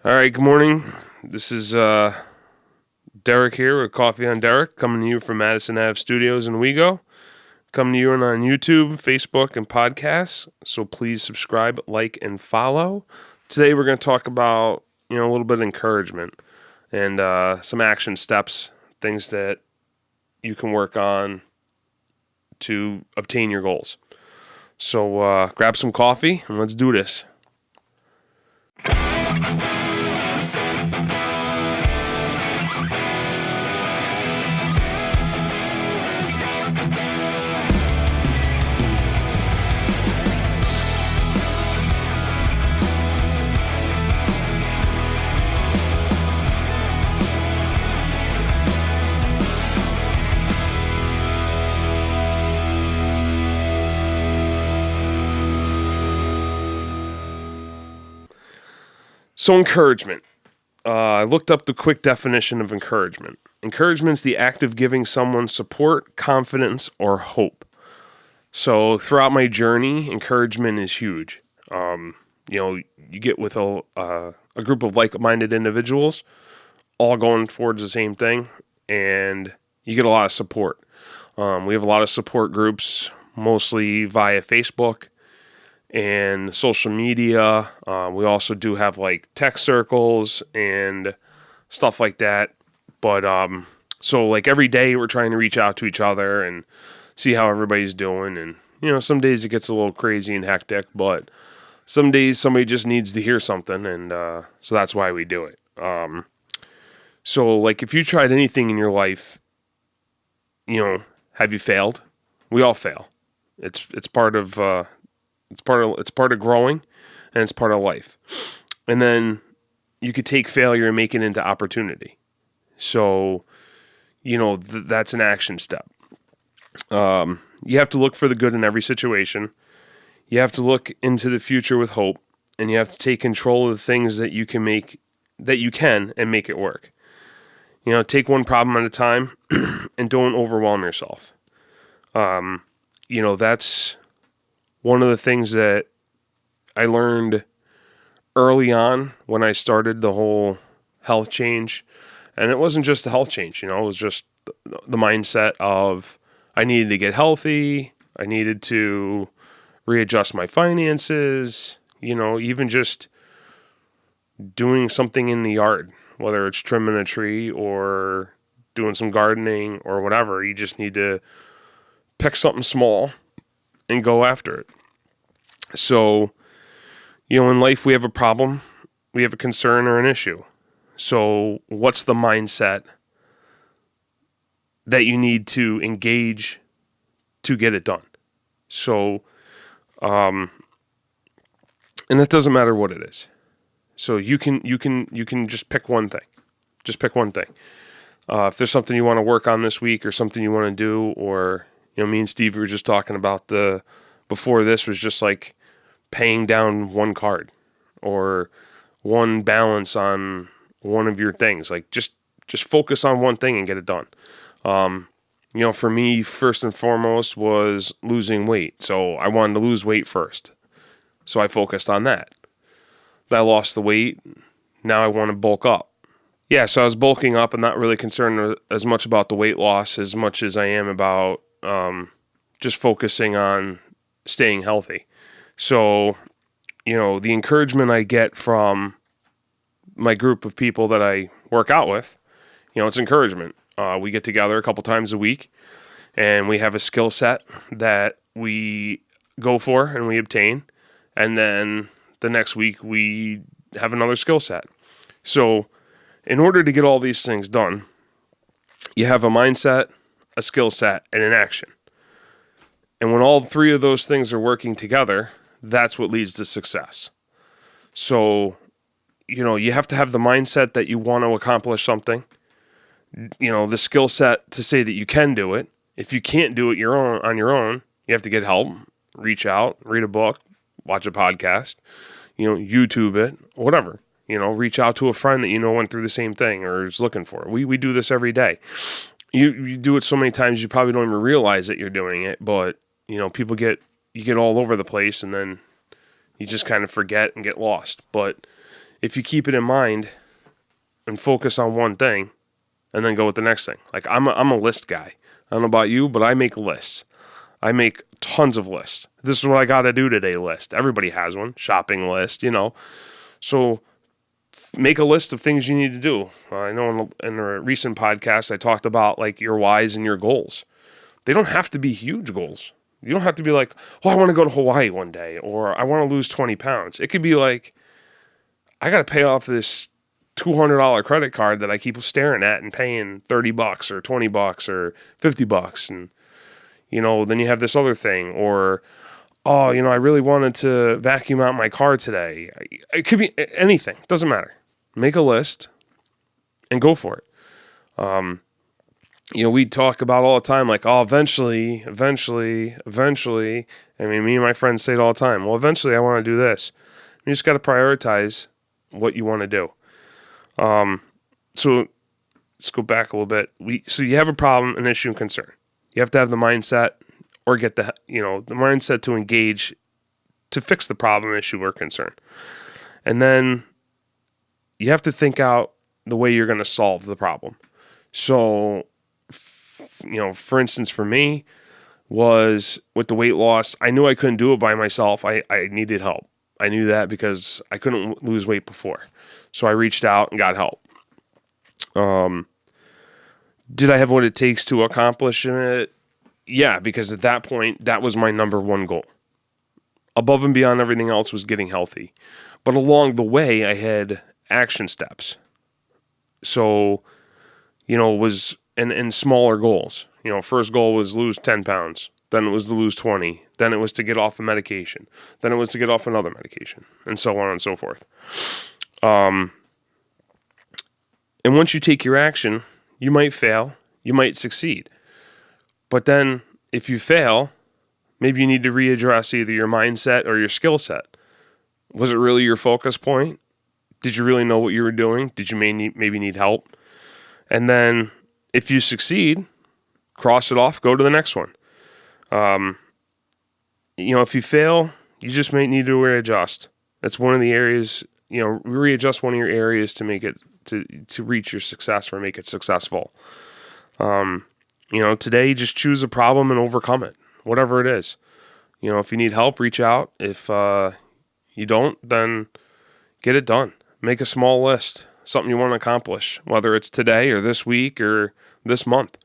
All right, good morning. This is Derek here with Coffee on Derek, coming to you from Madison Ave Studios in Wego. Coming to you on YouTube, Facebook, and podcasts. So please subscribe, like, and follow. Today we're going to talk about a little bit of encouragement and some action steps, things that you can work on to obtain your goals. So grab some coffee and let's do this. So encouragement. I looked up the quick definition of encouragement. Encouragement is the act of giving someone support, confidence, or hope. So throughout my journey, encouragement is huge. You get with a group of like-minded individuals, all going towards the same thing, and you get a lot of support. We have a lot of support groups, mostly via Facebook and social media. We also do have like tech circles and stuff like that. But so like every day we're trying to reach out to each other and see how everybody's doing. And some days it gets a little crazy and hectic, but some days somebody just needs to hear something, and so that's why we do it. So like if you tried anything in your life, have you failed? We all fail. It's part of It's part of growing, and it's part of life. And then you could take failure and make it into opportunity. So, that's an action step. You have to look for the good in every situation. You have to look into the future with hope, and you have to take control of the things that you can and make it work. Take one problem at a time and don't overwhelm yourself. That's one of the things that I learned early on when I started the whole health change. And it wasn't just the health change, it was just the mindset of I needed to get healthy. I needed to readjust my finances, even just doing something in the yard, whether it's trimming a tree or doing some gardening or whatever. You just need to pick something small and go after it. So, in life we have a problem, we have a concern or an issue. So what's the mindset that you need to engage to get it done? So, and it doesn't matter what it is. So you can just pick one thing. Just pick one thing. If there's something you want to work on this week or something you want to do, or me and Steve were just talking about before this was just like paying down one card or one balance on one of your things. Like just focus on one thing and get it done. For me, first and foremost was losing weight. So I wanted to lose weight first. So I focused on that. I lost the weight. Now I want to bulk up. Yeah, so I was bulking up and not really concerned as much about the weight loss as much as I am about just focusing on staying healthy. So, the encouragement I get from my group of people that I work out with, it's encouragement. We get together a couple times a week and we have a skill set that we go for and we obtain. And then the next week we have another skill set. So in order to get all these things done, you have a mindset, a skill set, and an action. And when all three of those things are working together, that's what leads to success. So, you have to have the mindset that you want to accomplish something, the skill set to say that you can do it. If you can't do it on your own, you have to get help, reach out, read a book, watch a podcast, YouTube it, whatever. Reach out to a friend that went through the same thing or is looking for it. We do this every day. You do it so many times you probably don't even realize that you're doing it, but people you get all over the place and then you just kind of forget and get lost. But if you keep it in mind and focus on one thing and then go with the next thing. Like I'm a list guy. I don't know about you, but I make lists. I make tons of lists. This is what I got to do today list. Everybody has one. Shopping list, So make a list of things you need to do. I know in a recent podcast I talked about like your whys and your goals. They don't have to be huge goals. You don't have to be like, oh, I want to go to Hawaii one day, or I want to lose 20 pounds. It could be like, I got to pay off this $200 credit card that I keep staring at and paying $30 or $20 or $50. And, then you have this other thing, or, oh, I really wanted to vacuum out my car today. It could be anything. It doesn't matter. Make a list and go for it. We talk about all the time, like, oh, eventually. I mean, me and my friends say it all the time. Well, eventually I want to do this. You just got to prioritize what you want to do. So let's go back a little bit. So you have a problem, an issue, and concern. You have to have the mindset or get the mindset to engage to fix the problem, issue, or concern. And then you have to think out the way you're going to solve the problem. So, for instance, for me was with the weight loss, I knew I couldn't do it by myself. I needed help. I knew that because I couldn't lose weight before. So I reached out and got help. Did I have what it takes to accomplish it? Yeah, because at that point, that was my number one goal. Above and beyond everything else was getting healthy. But along the way, I had action steps. So, was in smaller goals. First goal was lose 10 pounds. Then it was to lose 20. Then it was to get off a medication. Then it was to get off another medication, and so on and so forth. And once you take your action, you might fail, you might succeed. But then if you fail, maybe you need to readdress either your mindset or your skill set. Was it really your focus point? Did you really know what you were doing? Did you maybe need help? And then if you succeed, cross it off, go to the next one. If you fail, you just may need to readjust. That's one of the areas, readjust one of your areas to make it, to reach your success or make it successful. Today, just choose a problem and overcome it, whatever it is. If you need help, reach out. If you don't, then get it done. Make a small list, something you want to accomplish, whether it's today or this week or this month.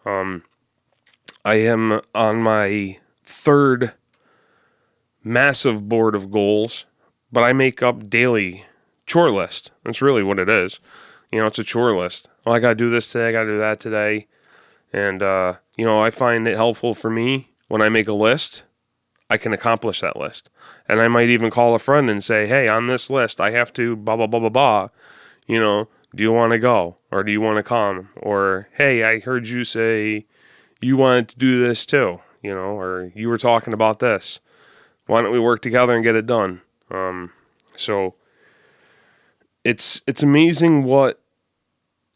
I am on my third massive board of goals, but I make up daily chore list. That's really what it is. It's a chore list. Well, I got to do this today. I got to do that today. And, I find it helpful for me when I make a list, I can accomplish that list. And I might even call a friend and say, hey, on this list, I have to blah, blah, blah, blah, blah. Do you want to go? Or do you want to come? Or, hey, I heard you say you wanted to do this too, or you were talking about this. Why don't we work together and get it done? So it's amazing what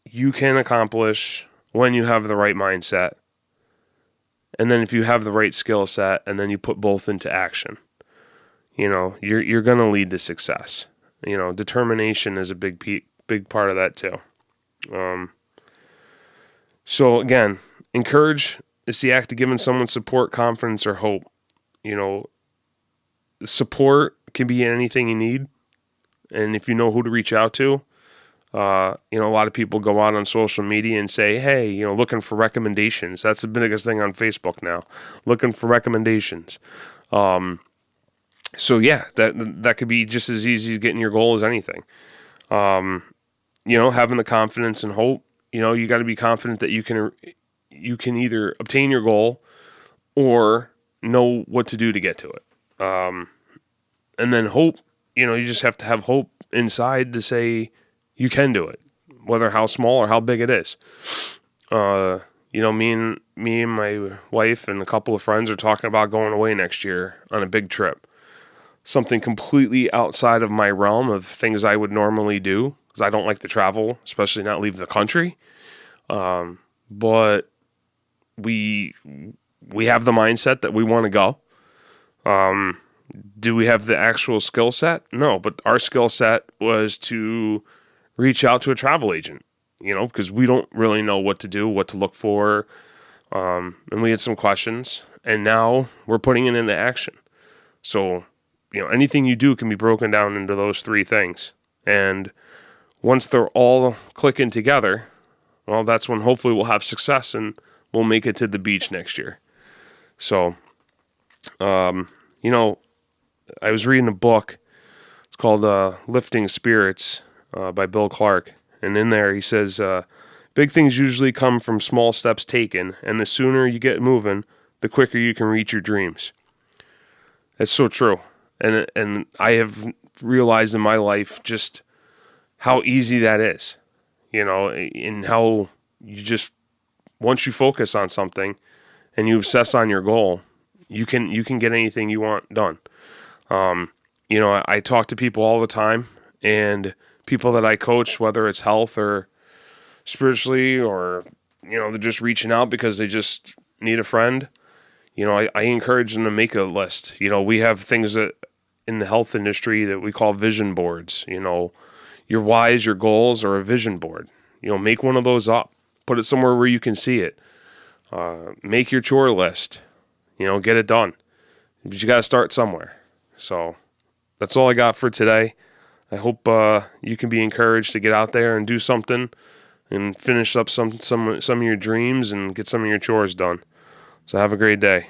you can accomplish when you have the right mindset. And then if you have the right skill set and then you put both into action, you're going to lead to success. Determination is a big part of that too. So again, encourage is the act of giving someone support, confidence, or hope. Support can be anything you need. And if you know who to reach out to, a lot of people go out on social media and say, hey, looking for recommendations. That's the biggest thing on Facebook now, looking for recommendations. So yeah, that could be just as easy as getting your goal as anything. Having the confidence and hope, you got to be confident that you can either obtain your goal or know what to do to get to it. And then hope, you just have to have hope inside to say you can do it, whether how small or how big it is. Me and my wife and a couple of friends are talking about going away next year on a big trip. Something completely outside of my realm of things I would normally do, because I don't like to travel, especially not leave the country. But we have the mindset that we want to go. Do we have the actual skill set? No, but our skill set was to reach out to a travel agent, because we don't really know what to do, what to look for. And we had some questions, and now we're putting it into action. So, anything you do can be broken down into those three things. And once they're all clicking together, well, that's when hopefully we'll have success and we'll make it to the beach next year. So, I was reading a book. It's called Lifting Spirits by Bill Clark. And in there he says, big things usually come from small steps taken, and the sooner you get moving, the quicker you can reach your dreams. That's so true. And I have realized in my life just how easy that is, and how you just, once you focus on something and you obsess on your goal, you can get anything you want done. I talk to people all the time, and people that I coach, whether it's health or spiritually, or, they're just reaching out because they just need a friend. I encourage them to make a list. We have things that in the health industry that we call vision boards. Your whys, your goals are a vision board. Make one of those up. Put it somewhere where you can see it. Make your chore list. Get it done. But you got to start somewhere. So that's all I got for today. I hope you can be encouraged to get out there and do something and finish up some of your dreams and get some of your chores done. So have a great day.